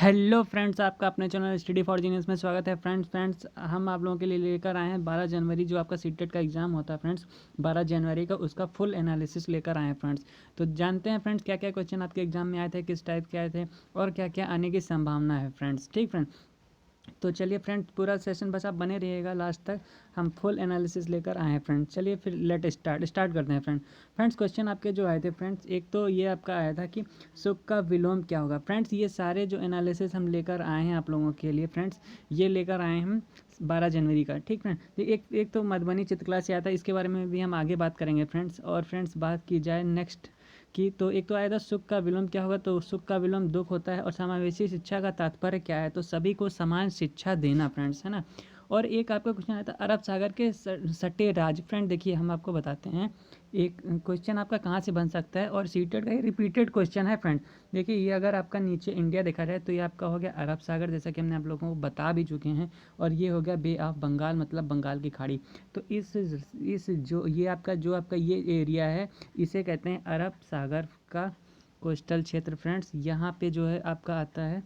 Hello friends, आपका अपने channel study for genius में स्वागत है। फ्रेंड्स हम आप लोगों के लिए लेकर आए हैं 12 जनवरी जो आपका सीटेट का एग्जाम होता है फ्रेंड्स, 12 जनवरी का उसका फुल एनालिसिस लेकर आए हैं फ्रेंड्स। तो जानते हैं फ्रेंड्स क्या क्या क्वेश्चन आपके एग्जाम में आए थे, किस टाइप के आए थे और क्या क्या आने की संभावना है फ्रेंड्स। ठीक फ्रेंड्स, तो चलिए फ्रेंड्स पूरा सेशन बस आप बने रहिएगा लास्ट तक, हम फुल एनालिसिस लेकर आए हैं फ्रेंड्स। चलिए फिर लेट स्टार्ट करते हैं फ्रेंड्स क्वेश्चन आपके जो आए थे फ्रेंड्स, एक तो ये आपका आया था कि सुख का विलोम क्या होगा। फ्रेंड्स ये सारे जो एनालिसिस हम लेकर आए हैं आप लोगों के लिए फ्रेंड्स, ये लेकर आए हम 12 जनवरी का। ठीक फ्रेंड, एक तो मधुबनी चित्रकला से आता है, इसके बारे में भी हम आगे बात करेंगे फ्रेंड्स। और फ्रेंड्स बात की जाए नेक्स्ट की, तो एक तो आया था सुख का विलोम क्या होगा। तो सुख का विलोम दुख होता है। और समावेशी शिक्षा का तात्पर्य क्या है, तो सभी को समान शिक्षा देना फ्रेंड्स, है ना। और एक आपका क्वेश्चन आया था अरब सागर के सटे राज्य। फ्रेंड देखिए हम आपको बताते हैं, एक क्वेश्चन आपका कहाँ से बन सकता है और सीटेड का ये रिपीटेड क्वेश्चन है फ्रेंड। देखिए ये अगर आपका नीचे इंडिया देखा जाए तो ये आपका हो गया अरब सागर, जैसा कि हमने आप लोगों को बता भी चुके हैं। और ये हो गया बे ऑफ बंगाल, मतलब बंगाल की खाड़ी। तो इस जो ये आपका ये एरिया है, इसे कहते हैं अरब सागर का कोस्टल क्षेत्र फ्रेंड्स। यहाँ पे जो है आपका आता है,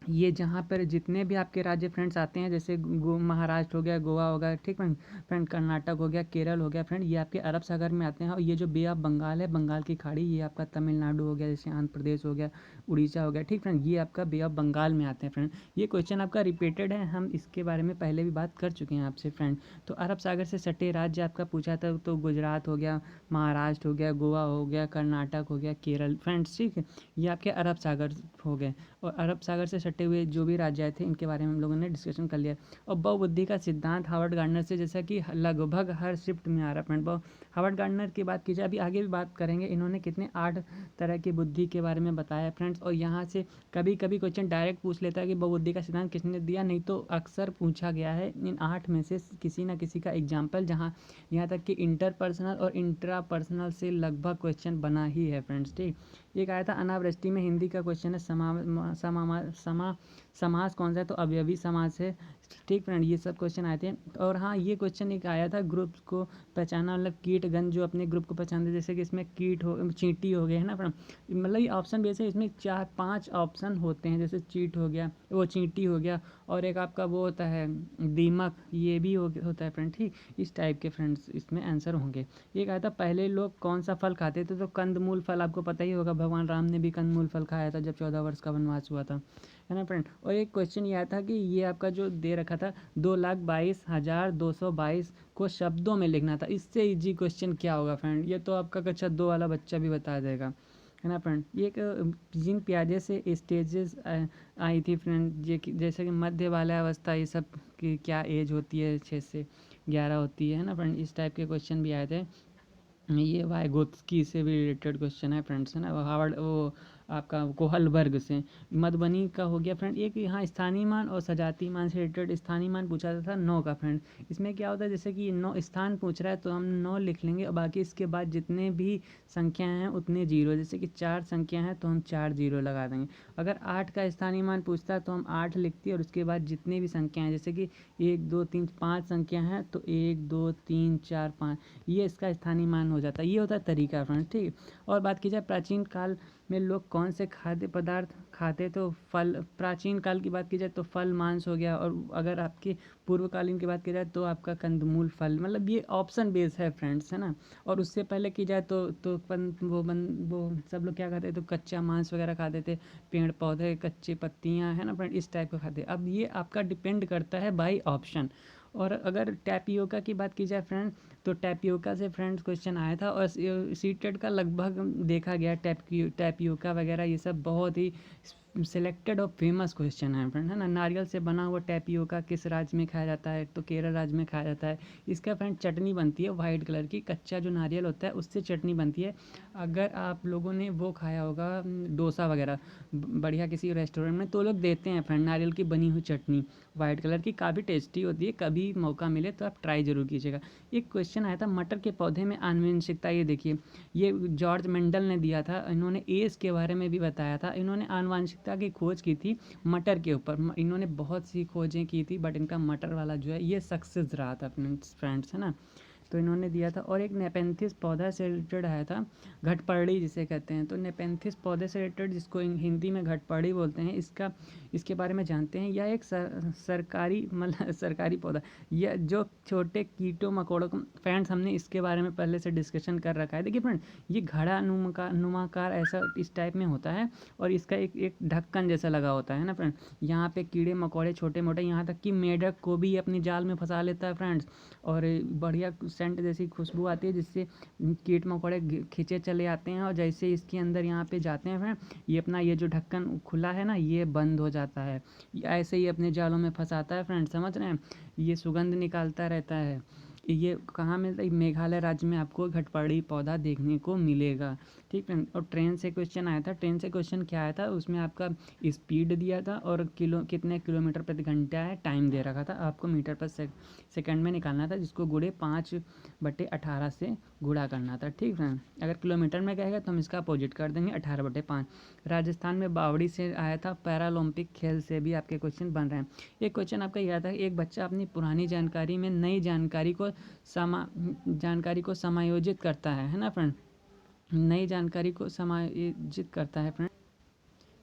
ये जहाँ पर जितने भी आपके राज्य फ्रेंड्स आते हैं, जैसे महाराष्ट्र हो गया, गोवा हो गया, ठीक फ्रेंड कर्नाटक हो गया, केरल हो गया फ्रेंड, ये आपके अरब सागर में आते हैं। और ये जो बे ऑफ बंगाल है, बंगाल की खाड़ी, ये आपका तमिलनाडु हो गया, जैसे आंध्र प्रदेश हो गया, उड़ीसा हो गया, ठीक फ्रेंड, ये आपका बे ऑफ बंगाल में आते हैं फ्रेंड। ये क्वेश्चन आपका रिपीटेड है, हम इसके बारे में पहले भी बात कर चुके हैं आपसे फ्रेंड। तो अरब सागर से सटे राज्य आपका पूछा था, तो गुजरात हो गया, महाराष्ट्र हो गया, गोवा हो गया, कर्नाटक हो गया, केरल फ्रेंड्स, ठीक है, ये आपके अरब सागर हो गए। और अरब सागर से सटे हुए जो भी राज्य आए थे, इनके बारे में हम लोगों ने डिस्कशन कर लिया। और बहुबुद्धि का सिद्धांत हार्वर्ड गार्डनर से, जैसा कि लगभग हर शिफ्ट में आ रहा है फ्रेंड। हार्वर्ड गार्डनर की बात की जाए, अभी आगे भी बात करेंगे, इन्होंने कितने 8 तरह की बुद्धि के बारे में बताया फ्रेंड्स। और यहाँ से कभी कभी क्वेश्चन डायरेक्ट पूछ लेता है कि बहुबुद्धि का सिद्धांत किसने दिया, नहीं तो अक्सर पूछा गया है इन 8 में से किसी ना किसी का एग्जाम्पल, जहाँ यहाँ तक कि इंटरपर्सनल और इंट्रापर्सनल से लगभग क्वेश्चन बना ही है फ्रेंड्स। ठीक, एक आया था अनावृष्टि में, हिंदी का क्वेश्चन है, समास कौन सा है, तो अवयवी समास है। ठीक फ्रेंड, ये सब क्वेश्चन आए थे। और हाँ, ये क्वेश्चन एक आया था ग्रुप को पहचाना, मतलब कीटगण जो अपने ग्रुप को पहचानते, जैसे कि इसमें कीट हो, चींटी हो गए, है ना फ्रेंड। मतलब ये ऑप्शन बेस है, इसमें 4-5 ऑप्शन होते हैं, जैसे चीट हो गया, वो चींटी हो गया, और एक आपका वो होता है दीमक, ये भी होता है फ्रेंड। ठीक, इस टाइप के फ्रेंड्स इसमें आंसर होंगे। एक आया था पहले लोग कौन सा फल खाते थे, तो कंदमूल फल, आपको पता ही होगा, भगवान राम ने भी कंदमूल फल खाया था जब 14 वर्ष का वनवास हुआ था, है ना फ्रेंड। और एक क्वेश्चन ये आया था कि ये आपका जो दे रखा था 2,22,222 को शब्दों में लिखना था। इससे इजी क्वेश्चन क्या होगा फ्रेंड, ये तो आपका कक्षा 2 वाला बच्चा भी बता देगा, है ना फ्रेंड। ये एक जिन प्याजे से स्टेजेस आई थी फ्रेंड, जैसे कि मध्य वाला अवस्था, ये सब की क्या एज होती है, 6 से 11 होती है ना फ्रेंड। इस टाइप के क्वेश्चन भी आए थे। ये वाइगोत्स्की से भी रिलेटेड क्वेश्चन है फ्रेंड्स, है ना, हार्वर्ड वो आपका कोहलबर्ग से। मधुबनी का हो गया फ्रेंड। एक यहाँ स्थानीय मान और सजातीय मान से रिलेटेड, स्थानीय मान पूछा था 9 का फ्रेंड। इसमें क्या होता है, जैसे कि 9 स्थान पूछ रहा है तो हम 9 लिख लेंगे, और बाकी इसके बाद जितने भी संख्याएं हैं उतने जीरो, जैसे कि 4 संख्या हैं तो हम 4 जीरो लगा देंगे। अगर 8 का स्थानीय मान पूछता है तो हम 8 लिखते हैं, और उसके बाद जितने भी संख्याएं हैं, जैसे कि 1 2 3 5 संख्या हैं तो 1 2 3 4 5, ये इसका स्थानीय मान हो जाता है। ये होता है तरीका फ्रेंड। ठीक है, और बात की जाए प्राचीन काल में लोग कौन से खाद्य पदार्थ खाते, तो फल। प्राचीन काल की बात की जाए तो फल मांस हो गया। और अगर आपके पूर्वकालीन की बात की जाए तो आपका कंदमूल फल, मतलब ये ऑप्शन बेस है फ्रेंड्स, है ना। और उससे पहले की जाए तो वो सब लोग क्या खाते, तो कच्चा मांस वगैरह खाते थे, पेड़ पौधे, कच्ची पत्तियाँ, है ना फ्रेंड, इस टाइप का खाते। अब ये आपका डिपेंड करता है बाई ऑप्शन। और अगर टैपियोका की बात की जाए फ्रेंड, तो टैपियोका से फ्रेंड्स क्वेश्चन आया था। और सीटेड का लगभग देखा गया, टैपियोका वगैरह ये सब बहुत ही सिलेक्टेड और फेमस क्वेश्चन है फ्रेंड, है ना। नारियल से बना हुआ टैपियोका किस राज्य में खाया जाता है, तो केरल राज्य में खाया जाता है। इसका फ्रेंड चटनी बनती है वाइट कलर की, कच्चा जो नारियल होता है उससे चटनी बनती है। अगर आप लोगों ने वो खाया होगा डोसा वगैरह बढ़िया किसी रेस्टोरेंट में, तो लोग देते हैं फ्रेंड नारियल की बनी हुई चटनी वाइट कलर की, काफ़ी टेस्टी होती है। कभी मौका मिले तो आप ट्राई जरूर कीजिएगा। एक क्वेश्चन आया था मटर के पौधे में आनुवंशिकता, ये देखिए, ये जॉर्ज मेंडल ने दिया था, इन्होंने एज के बारे में भी बताया था। इन्होंने आनुवंशिकता की खोज की थी मटर के ऊपर, इन्होंने बहुत सी खोजें की थी, बट इनका मटर वाला जो है ये सक्सेस रहा था फ्रेंड्स, है ना। तो इन्होंने दिया था। और एक नेपेंथिस पौधा से रिलेटेड आया था, घटपर्णी जिसे कहते हैं। तो नेपेंथिस पौधे से रिलेटेड, जिसको हिंदी में घटपर्णी बोलते हैं, इसके बारे में जानते हैं। यह एक सरकारी मतलब सरकारी पौधा, यह जो छोटे कीटों मकोड़ों को, फ्रेंड्स हमने इसके बारे में पहले से डिस्कशन कर रखा है। देखिए फ्रेंड, ये घड़ा नुमाकार ऐसा इस टाइप में होता है, और इसका एक ढक्कन जैसा लगा होता है ना फ्रेंड। यहाँ पे कीड़े मकोड़े छोटे मोटे, यहाँ तक कि मेढक को भी अपनी जाल में फंसा लेता है फ्रेंड्स। और बढ़िया सेंट जैसी खुशबू आती है, जिससे कीट मकोड़े खींचे चले आते हैं। और जैसे इसके अंदर यहाँ पे जाते हैं फ्रेंड, ये अपना ये जो ढक्कन खुला है ना, ये बंद हो जाता है। ऐसे ही अपने जालों में फंसाता है फ्रेंड, समझ रहे हैं। ये सुगंध निकालता रहता है। ये कहाँ मिलता है? मेघालय राज्य में आपको घटपर्णी पौधा देखने को मिलेगा। ठीक है। और ट्रेन से क्वेश्चन आया था। ट्रेन से क्वेश्चन क्या आया था, उसमें आपका स्पीड दिया था और कितने किलोमीटर प्रति घंटा है, टाइम दे रखा था। आपको मीटर पर सेकंड में निकालना था, जिसको गुणे 5/18 से गुणा करना था। ठीक है। अगर किलोमीटर में कहेगा तो हम इसका अपोजिट कर देंगे, 18/5। राजस्थान में बावड़ी से आया था। पैरालंपिक खेल से भी आपके क्वेश्चन बन रहे हैं। एक क्वेश्चन आपका यह था, एक बच्चा अपनी पुरानी जानकारी में नई जानकारी को समायोजित करता है ना फ्रेंड। नई जानकारी को समायोजित करता है फ्रेंड।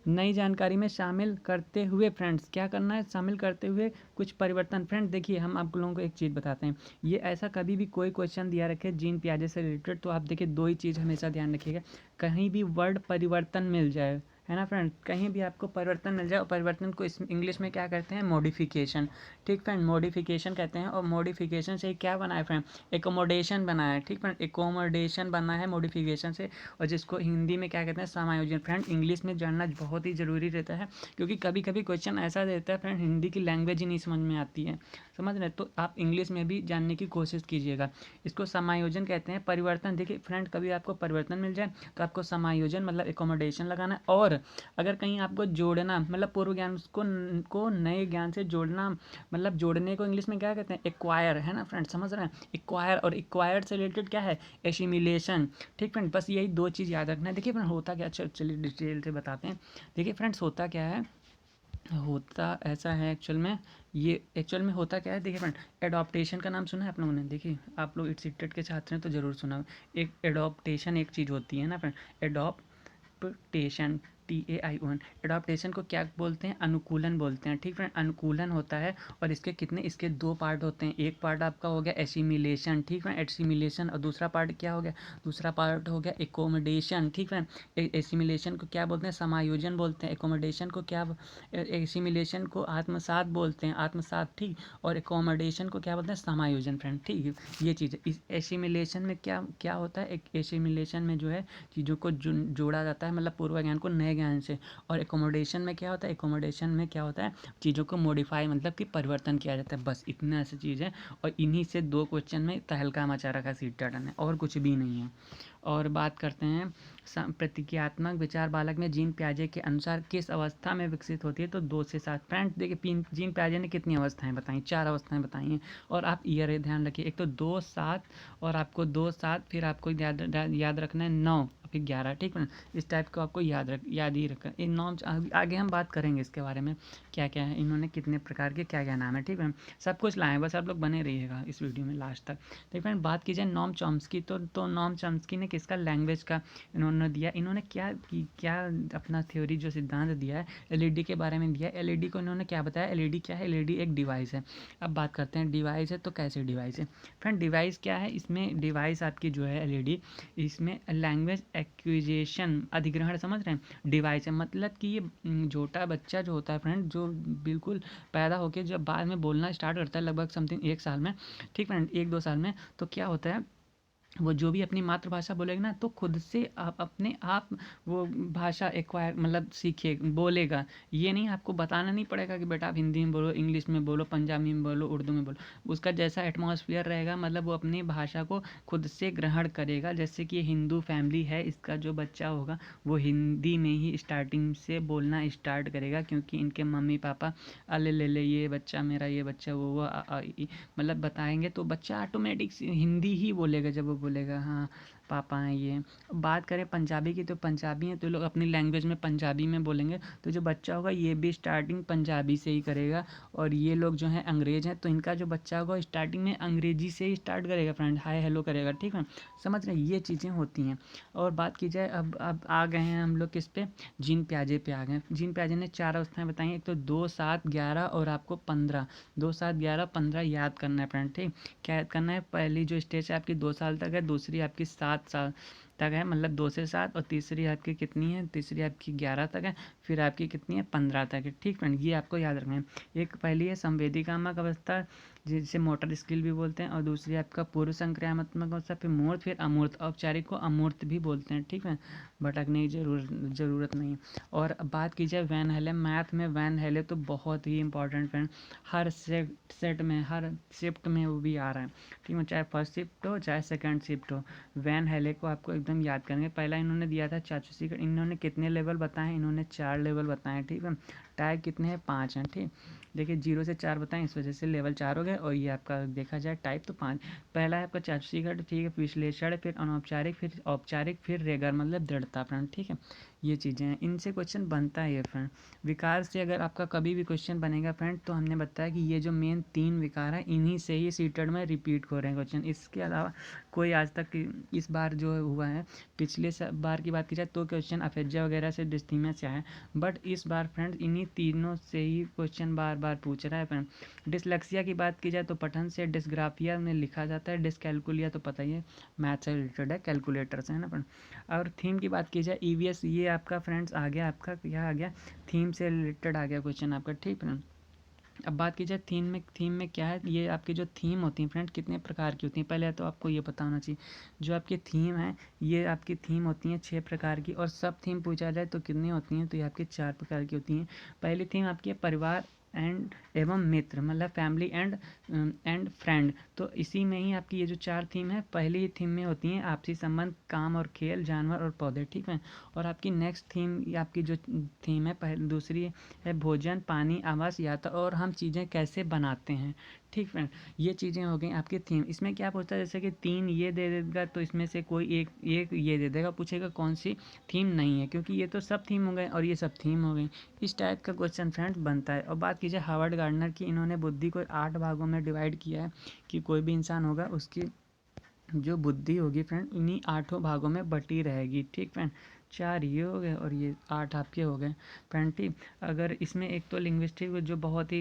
नई जानकारी में शामिल करते हुए फ्रेंड्स क्या करना है, शामिल करते हुए कुछ परिवर्तन। फ्रेंड देखिए, हम आप लोगों को एक चीज़ बताते हैं। ये ऐसा कभी भी कोई क्वेश्चन दिया रखे जीन पियाजे से रिलेटेड, तो आप देखिए दो ही चीज़ हमेशा ध्यान रखिएगा, कहीं भी वर्ड परिवर्तन मिल जाए, है ना फ्रेंड, कहीं भी आपको परिवर्तन मिल जाए। और परिवर्तन को इंग्लिश में क्या कहते हैं? मॉडिफिकेशन। ठीक फ्रेंड, मॉडिफिकेशन कहते हैं। और मॉडिफिकेशन से क्या बना है फ्रेंड? एकोमोडेशन बना है। ठीक फ्रेंड, एकोमोडेशन बना है मॉडिफिकेशन से। और जिसको हिंदी में क्या कहते हैं? समायोजन। फ्रेंड इंग्लिश में जानना बहुत ही ज़रूरी रहता है, क्योंकि कभी कभी क्वेश्चन ऐसा देता है फ्रेंड, हिंदी की लैंग्वेज ही नहीं समझ में आती है, समझ रहे? तो आप इंग्लिश में भी जानने की कोशिश कीजिएगा। इसको समायोजन कहते हैं। परिवर्तन, देखिए फ्रेंड, कभी आपको परिवर्तन मिल जाए तो आपको समायोजन मतलब एकोमोडेशन लगाना है। और अगर कहीं आपको जोड़ना मतलब पूर्व ज्ञान को नए ज्ञान से जोड़ना, मतलब जोड़ने को इंग्लिश में क्या कहते हैं? एक्वायर, है ना फ्रेंड, समझ रहे हैं? एक्वायर। और एक्वायर से रिलेटेड क्या है? एसिमिलेशन। ठीक फ्रेंड, बस यही दो चीज़ याद रखना है। देखिए फ्रेंड होता क्या, चलिए डिटेल से बताते हैं। देखिए फ्रेंड्स होता क्या है, होता ऐसा है एक्चुअल में, ये एक्चुअल में होता क्या है, देखिए फ्रेंड, एडॉप्टेशन का नाम सुना है आप लोगों ने? देखिए आप लोग इट्स के छात्र हैं तो ज़रूर सुना। एक एडॉप्टेशन एक चीज़ होती है ना फ्रेंड, एडॉप्टेशन, TAION। एडॉप्टेशन को क्या बोलते हैं? अनुकूलन बोलते हैं। ठीक फ्रेंड, अनुकूलन होता है। और इसके दो पार्ट होते हैं। एक पार्ट आपका हो गया एसिमिलेशन। ठीक फ्रेंड, एसिमिलेशन। और दूसरा पार्ट क्या हो गया? दूसरा पार्ट हो गया एकोमोडेशन। ठीक फ्रेंड, एसिमिलेशन को क्या बोलते हैं? समायोजन बोलते हैं। एकोमोडेशन को क्या, एसिमिलेशन को आत्मसात बोलते हैं, आत्मसात। ठीक। और एकोमोडेशन को क्या बोलते हैं? समायोजन फ्रेंड। ठीक है, ये चीज़ है। इस एसिमिलेशन में क्या क्या होता है? एक एसिमिलेशन में जो है चीज़ों को जोड़ा जाता है, मतलब पूर्व ज्ञान को नए ज्ञान से। और एकोमोडेशन में क्या होता है? एकोमोडेशन में क्या होता है? चीज़ों को मॉडिफाई मतलब कि परिवर्तन किया जाता है। बस इतना ऐसी चीज़ है। और इन्हीं से दो क्वेश्चन में तहलका मचा रखा सीटेट ने, और कुछ भी नहीं है। और बात करते हैं प्रतिक्रियात्मक विचार बालक में जीन पियाजे के अनुसार किस अवस्था में विकसित होती है? तो 2 से 7। फ्रेंड देखिए जीन पियाजे ने कितनी अवस्थाएं बताई? 4 अवस्थाएं बताई हैं। और आप ईयर ध्यान रखिए, एक तो 2, 7, और आपको 2, 7, फिर आपको याद रखना है 9, फिर 11। ठीक है, इस टाइप को आपको याद ही रखना। इन नॉर्म्स आगे हम बात करेंगे इसके बारे में, क्या क्या है, इन्होंने कितने प्रकार के क्या क्या नाम है। ठीक है, सब कुछ लाएँ, बस आप लोग बने रहिएगा इस वीडियो में लास्ट तक। देखिए फ्रेंड बात की जाए नॉम चॉम्स्की, तो नॉम चॉम्स्की ने किसका, लैंग्वेज का इन्होंने दिया। इन्होंने क्या अपना थ्योरी जो सिद्धांत दिया है, एलईडी के बारे में दिया है। एलईडी को इन्होंने क्या बताया? एलईडी क्या है? एलईडी एक डिवाइस है। अब बात करते हैं डिवाइस है तो कैसे डिवाइस है। फ्रेंड डिवाइस क्या है? इसमें डिवाइस आपकी जो है एलईडी, इसमें लैंग्वेज एक्विजिशन, अधिग्रहण, समझ रहे हैं? डिवाइस है मतलब कि ये छोटा बच्चा जो होता है फ्रेंड, जो बिल्कुल पैदा होकर जब बाद में बोलना स्टार्ट करता है, लगभग समथिंग 1 साल में, ठीक फ्रेंड, 1-2 साल में, तो क्या होता है, वो जो भी अपनी मातृभाषा बोलेगा ना, तो खुद से आप अपने आप वो भाषा एक्वायर मतलब सीखे बोलेगा। ये नहीं आपको बताना नहीं पड़ेगा कि बेटा आप हिंदी में बोलो, इंग्लिश में बोलो, पंजाबी में बोलो, उर्दू में बोलो। उसका जैसा एटमॉस्फेयर रहेगा, मतलब वो अपनी भाषा को खुद से ग्रहण करेगा। जैसे कि हिंदू फैमिली है, इसका जो बच्चा होगा वो हिंदी में ही स्टार्टिंग से बोलना स्टार्ट करेगा, क्योंकि इनके मम्मी पापा अले ले ये बच्चा मेरा, ये बच्चा वो मतलब बताएंगे, तो बच्चा ऑटोमेटिक हिंदी ही बोलेगा। जब वो बोलेगा हाँ पापा हैं ये। बात करें पंजाबी की, तो पंजाबी हैं तो लोग अपनी लैंग्वेज में पंजाबी में बोलेंगे। तो जो बच्चा होगा ये भी स्टार्टिंग पंजाबी से ही करेगा। और ये लोग जो हैं अंग्रेज हैं, तो इनका जो बच्चा होगा स्टार्टिंग में अंग्रेजी से ही स्टार्ट करेगा फ्रेंड, हाय हेलो करेगा। ठीक है, समझ रहे हैं, ये चीज़ें होती हैं। और बात की जाए, अब आ गए हैं हम लोग किस पे, जीन प्याजे पे आ गए। जीन प्याजे ने 4 अवस्थाएं बताई, एक तो 2, 7, 11 और आपको 15। 2, 7, 11, 15 याद करना है फ्रेंड। ठीक, क्या याद करना है, पहली जो स्टेज है आपकी 2 साल तक है, दूसरी आपकी 7 साल तक है, मतलब 2 से 7, और तीसरी आपकी कितनी है, तीसरी आपकी 11 तक है, फिर आपकी कितनी है, 15 तक है। ठीक फ्रेंड, ये आपको याद रखना है। एक पहली है संवेदीकामक अवस्था, जिसे मोटर स्किल भी बोलते हैं, और दूसरी आपका पूर्व संक्रामक अवस्था, फिर मूर्त, फिर अमूर्त। औपचारिक को अमूर्त भी बोलते हैं। ठीक है, भटकने की ज़रूरत नहीं। और बात की जाए वैन हेले, मैथ में वैन हेले तो बहुत ही इंपॉर्टेंट फ्रेंड, हर सेट में, हर शिफ्ट में वो भी आ रहा है। ठीक है, चाहे फर्स्ट शिफ्ट हो चाहे सेकंड शिफ्ट हो, वैन हेले को आपको एकदम याद करेंगे। पहला इन्होंने दिया था चाचुसी का, इन्होंने कितने लेवल बताए, इन्होंने 4 लेवल बताए। ठीक है, टाइप कितने हैं, 5 हैं। ठीक, देखिए 0 से 4 बताएं, इस वजह से लेवल 4 हो गए। और ये आपका देखा जाए टाइप तो 5। पहला है आपका चाचुसी का, ठीक है, विश्लेषण, फिर अनौपचारिक, फिर औपचारिक, फिर रेगर मतलब दृढ़ता फ्रेंड। ठीक है, ये चीज़ें हैं, इनसे क्वेश्चन बनता है ये फ्रेंड। विकार से अगर आपका कभी भी क्वेश्चन बनेगा फ्रेंड, तो हमने बताया कि ये जो मेन 3 विकार हैं, इन्हीं से ही सीटेड में रिपीट हो रहे हैं क्वेश्चन। इसके अलावा कोई आज तक इस बार जो हुआ है, पिछले बार की बात की जाए तो क्वेश्चन अफेजा वगैरह से, डिस्थीमिया से है, बट इस बार फ्रेंड इन्हीं तीनों से ही क्वेश्चन बार बार पूछ रहा है फ्रेंड। डिसलेक्सिया की बात की जाए तो पठन से, डिस्ग्राफिया में लिखा जाता है, डिसकैलकुलिया तो पता ही है मैथ से रिलेटेड है, कैलकुलेटर से है ना फ्रेंड। और थीम की बात की जाए, ईवीएस, ये आपका फ्रेंड्स आ गया, आपका क्या आ गया, थीम से रिलेटेड आ गया क्वेश्चन आपका। ठीक है, अब बात की जाए थीम में क्या है, ये आपकी जो थीम होती है फ्रेंड कितने प्रकार की होती हैं, पहले तो आपको ये पता होना चाहिए। जो आपकी थीम है, ये आपकी थीम होती हैं 6 प्रकार की, और सब थीम पूछा जाए तो कितनी होती हैं, तो ये आपकी 4 प्रकार की होती हैं। पहली थीम आपकी है परिवार एंड एवं मित्र, मतलब फैमिली एंड फ्रेंड। तो इसी में ही आपकी ये जो 4 थीम है, पहली थीम में होती हैं आपसी संबंध, काम और खेल, जानवर और पौधे। ठीक है, और आपकी नेक्स्ट थीम, आपकी जो थीम है दूसरी है भोजन, पानी, आवास, यात्रा, और हम चीज़ें कैसे बनाते हैं। ठीक फ्रेंड, ये चीज़ें हो गई आपकी थीम। इसमें क्या पूछता है, जैसे कि 3 ये दे देगा तो इसमें से कोई एक ये दे देगा, पूछेगा कौन सी थीम नहीं है, क्योंकि ये तो सब थीम हो गए और ये सब थीम हो गई। इस टाइप का क्वेश्चन फ्रेंड्स बनता है। और बात कीजिए हार्वर्ड गार्डनर की, इन्होंने बुद्धि को 8 भागों में डिवाइड किया है, कि कोई भी इंसान होगा उसकी जो बुद्धि होगी फ्रेंड इन्हीं 8 भागों में बटी रहेगी। ठीक फ्रेंड, 4 ये हो गए और ये 8 आपके हो गए फ्रेंड। ठीक, अगर इसमें एक तो लिंग्विस्टिक जो बहुत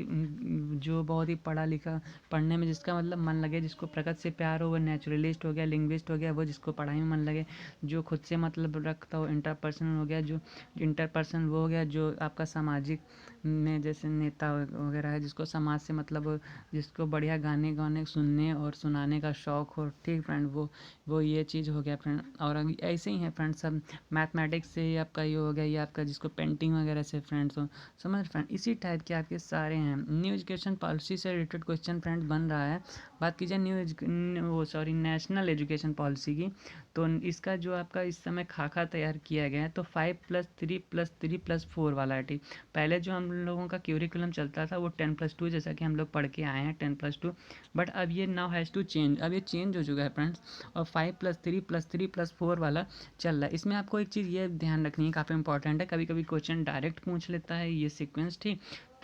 ही पढ़ा लिखा, पढ़ने में जिसका मतलब मन लगे, जिसको प्रकृति से प्यार हो, वो नेचुरलिस्ट हो गया, लिंग्विस्ट हो गया, वो जिसको पढ़ाई में मन लगे, जो खुद से मतलब रखता हो इंटरपर्सनल हो गया, जो इंटरपर्सनल वो हो गया, जो आपका सामाजिक में जैसे नेता वगैरह है, जिसको समाज से मतलब, जिसको बढ़िया गाने गाने सुनने और सुनाने का शौक़ हो। ठीक फ्रेंड, वो ये चीज़ हो गया फ्रेंड। और ऐसे ही है फ्रेंड, सब मैथमेटिक्स से ही आपका ये हो गया, ये आपका जिसको पेंटिंग वगैरह से फ्रेंड्स हो, समझ फ्रेंड, इसी टाइप के आपके सारे हैं। न्यू एजुकेशन पॉलिसी से रिलेटेड क्वेश्चन फ्रेंड बन रहा है। बात की जाए नेशनल एजुकेशन पॉलिसी की, तो इसका जो आपका इस समय खाका तैयार किया गया है, तो 5+3+3+4 वाला है। ठीक, पहले जो हम लोगों का क्यूरिकुलम चलता था वो 10+2, जैसा कि हम लोग पढ़ के आए हैं 10+2, बट अब ये नाउ हैज़ टू चेंज, अब ये चेंज हो चुका है फ्रेंड्स, और 5+3+3+4 वाला चल रहा है। इसमें आपको एक चीज़ ये ध्यान रखनी है, काफ़ी इंपॉर्टेंट है, कभी कभी क्वेश्चन डायरेक्ट पूछ लेता है ये सीक्वेंस। ठीक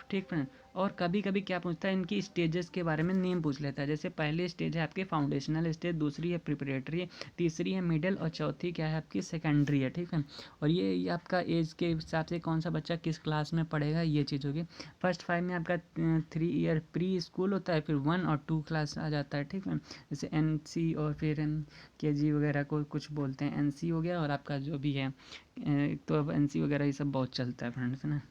ठीक फ्रेंड, और कभी कभी क्या पूछता है, इनकी स्टेजेस के बारे में नेम पूछ लेता है। जैसे पहली स्टेज है आपके फाउंडेशनल स्टेज, दूसरी है प्रिपरेटरी, तीसरी है मिडिल, और चौथी क्या है आपकी सेकेंडरी है। ठीक है, और ये आपका एज के हिसाब से कौन सा बच्चा किस क्लास में पढ़ेगा, ये चीज़ होगी। फर्स्ट 5 में आपका 3 ईयर प्री स्कूल होता है, फिर 1 और 2 क्लास आ जाता है। ठीक है, जैसे NC और फिर KG वगैरह को कुछ बोलते हैं, NC हो गया, और आपका जो भी है तो अब NC वगैरह ये सब बहुत चलता है फ्रेंड्स ना।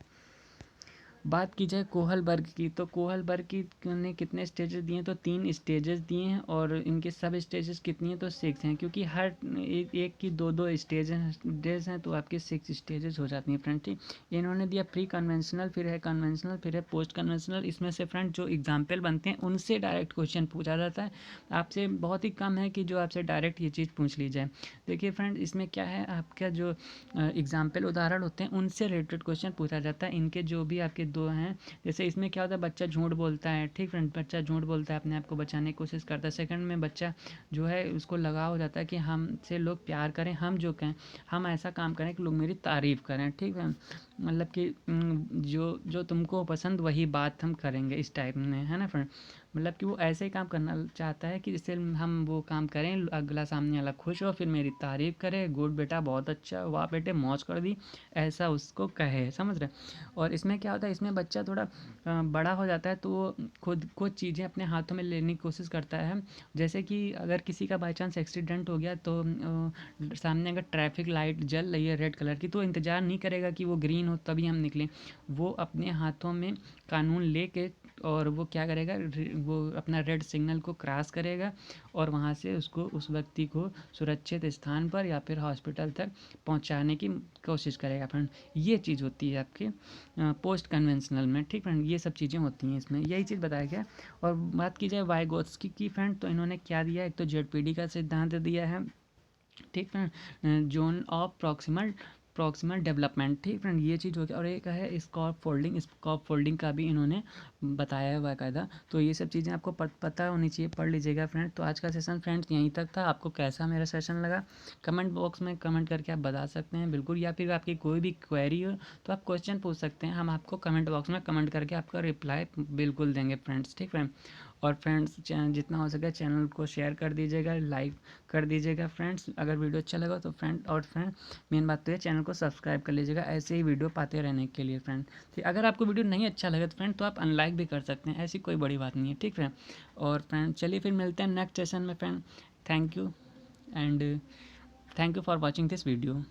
बात की जाए कोहलबर्ग की, तो कोहलबर्ग की ने कितने स्टेजेस दिए हैं, तो 3 स्टेजेस दिए हैं, और इनके सब स्टेजेस कितनी हैं, तो 6 हैं, क्योंकि हर एक की 2 स्टेजेस हैं, तो आपके 6 स्टेजेस हो जाती हैं फ्रेंड। ठीक, इन्होंने दिया प्री कन्वेंशनल, फिर है कन्वेंशनल, फिर है पोस्ट कन्वेंशनल। इसमें से फ्रेंड जो एग्जाम्पल बनते हैं उनसे डायरेक्ट क्वेश्चन पूछा जाता है, आपसे बहुत ही कम है कि जो आपसे डायरेक्ट ये चीज़ पूछ ली जाए। देखिए फ्रेंड, इसमें क्या है, आपका जो एग्जाम्पल उदाहरण होते हैं उनसे रिलेटेड क्वेश्चन पूछा जाता है। इनके जो भी आपके एक दो हैं। जैसे इसमें क्या होता है, बच्चा झूठ बोलता है, ठीक फ्रेंड, बच्चा झूठ बोलता है, अपने आप को बचाने की कोशिश करता है। सेकंड में बच्चा जो है उसको लगाव हो जाता है कि हमसे लोग प्यार करें, हम जो कहें, हम ऐसा काम करें कि लोग मेरी तारीफ़ करें, ठीक है, मतलब कि जो जो तुमको पसंद वही बात हम करेंगे, इस टाइप में, है ना फ्रेंड। मतलब कि वो ऐसे ही काम करना चाहता है कि जिससे हम वो काम करें, अगला सामने वाला खुश हो, फिर मेरी तारीफ़ करे, गुड बेटा बहुत अच्छा, वाह बेटे मौज कर दी, ऐसा उसको कहे, समझ रहे। और इसमें क्या होता है, इसमें बच्चा थोड़ा बड़ा हो जाता है तो वो खुद को चीज़ें अपने हाथों में लेने की कोशिश करता है। जैसे कि अगर किसी का बाई चांस एक्सीडेंट हो गया तो सामने अगर ट्रैफिक लाइट जल रही है रेड कलर की, तो इंतज़ार नहीं करेगा कि वो ग्रीन हो तभी हम निकलें। वो अपने हाथों में कानून लेके और वो क्या करेगा, वो अपना रेड सिग्नल को क्रॉस करेगा और वहाँ से उसको, उस व्यक्ति को सुरक्षित स्थान पर या फिर हॉस्पिटल तक पहुँचाने की कोशिश करेगा फ्रेंड। ये चीज़ होती है आपके पोस्ट कन्वेंशनल में, ठीक फ्रेंड, ये सब चीज़ें होती हैं इसमें, यही चीज़ बताया गया। और बात की जाए वाइगोत्स्की की फ्रेंड, तो इन्होंने क्या दिया, एक तो जेडपीडी का सिद्धांत दिया है, ठीक friend, zone of proximal development, ठीक फ्रेंड, ये चीज़ हो गया। और एक है स्कॉप फोल्डिंग का भी इन्होंने बताया है बाकायदा। तो ये सब चीज़ें आपको पता होनी चाहिए, पढ़ लीजिएगा फ्रेंड। तो आज का सेशन फ्रेंड्स यहीं तक था। आपको कैसा मेरा सेशन लगा कमेंट बॉक्स में कमेंट करके आप बता सकते हैं बिल्कुल, या फिर आपकी कोई भी क्वेरी हो तो आप क्वेश्चन पूछ सकते हैं, हम आपको कमेंट बॉक्स में कमेंट करके आपका रिप्लाई बिल्कुल देंगे फ्रेंड्स, ठीक फ्रेंड। और फ्रेंड्स जितना हो सके चैनल को शेयर कर दीजिएगा, लाइक कर दीजिएगा फ्रेंड्स, अगर वीडियो अच्छा लगा तो फ्रेंड मेन बात तो है चैनल को सब्सक्राइब कर लीजिएगा ऐसे ही वीडियो पाते रहने के लिए फ्रेंड। ठीक, अगर आपको वीडियो नहीं अच्छा लगे तो फ्रेंड तो आप अनलाइक भी कर सकते हैं, ऐसी कोई बड़ी बात नहीं है, ठीक फ्रेंड। और फ्रेंड चलिए फिर मिलते हैं नेक्स्ट सेशन में friend. Thank you and thank you for watching this video.